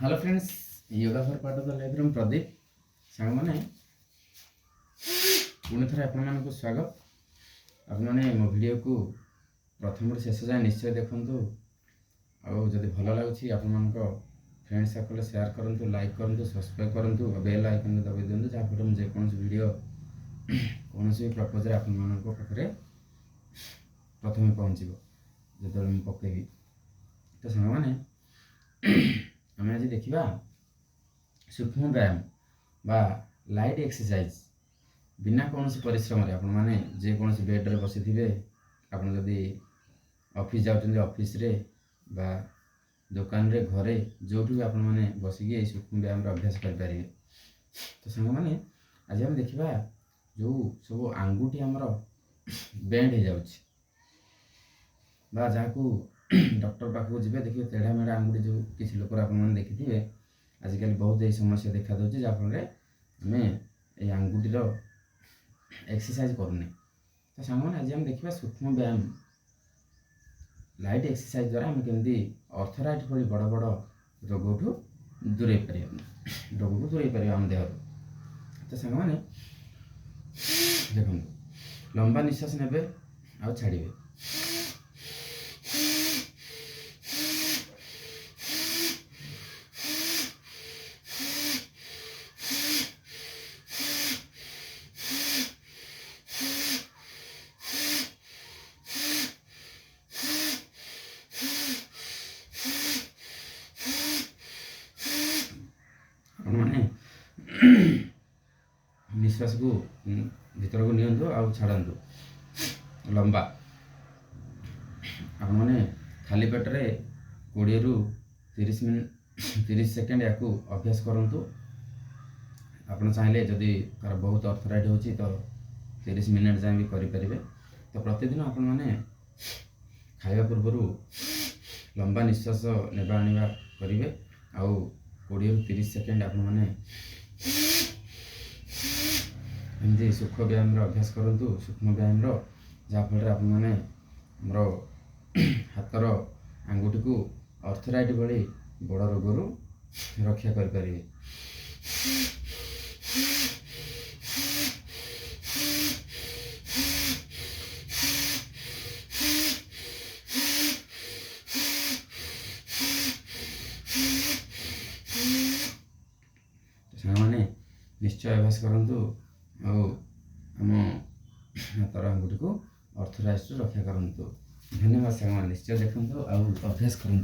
Hello friends, yoga for part of the life room Pradeep सांग मैंने पुणी थे आपको स्वागत। आपने मो वीडियो को प्रथम शेष जाए निश्चय देखूँ। आदि भल लगुच आपण फ्रेंड सर्कल शेयर करूँ, लाइक करूँ, सब्सक्राइब करूँ, बेल आइकन दबाई दिखाँ जहाँफल मुझे जेकोसी वीडियो कौन भी प्रपोज आपरे प्रथम पहुँचो जो मुझे पकईबी। तो सांग मैंने आम आज देखा सूक्ष्म व्यायाम बा लाइट एक्सरसाइज बिना कौन परिश्रम आपने जेकोसी बेड्रे बसी थे आपड़ी ऑफिस जाऊँ ऑफिस रे बा दुकान रे घरे जो भी आपने बसिकी सूक्ष्म व्यायाम अभ्यास करें। तो सांग मैंने आज आम देखा जो सब आंगुठी आमर बेंड हो जाऊँ जहाँ को डॉक्टर पाखक जी देखिए तेढ़ा मेढ़ा आंगुठी जो किसी लोग आपने देखिथे आजिकल बहुत यही समस्या देखा दूसरी जहाँफल आम ये आंगुठीर एक्सरसाइज करूने। तो सांग आज आम देखा सूक्ष्म व्यायाम लाइट एक्सरसाइज द्वारा आम केमती अर्थराइट भली बड़ बड़ रोग ठू दूरे पार रोग को दूरे पार आम देह। तो सांग मैंने देखो लंबा निश्वास ने आ छाड़े मैंने निश्वास को भीतर को नियंतु आ छाड़ू लंबा आप खाली पेटे 20 रु 30 मिनट 30 सेकेंड या अभ्यास करूँ। आप चाहिए जदि कार बहुत अर्थराइट हो तो 30 मिनट जाए भी करें। तो प्रतिदिन आप खाଇବା पूर्व लंबा निश्वास नेबा आनिबा करेंगे आउ 20 रु 30 सेकेंड आपने एमती सूक्ष्म व्यायाम अभ्यास करूँ। सूक्ष्म व्यायाम जहाँफल आपने हाथर आंगुठी को अर्थराइट भली बड़ रोगरू रक्षा करें। मैंने निश्चय अभ्यास करूँ आम हाथर आंगुठी को अर्थराइट रक्षा करूँ। धन्यवाद। निश्चय देखूँ अभ्यास करूँ।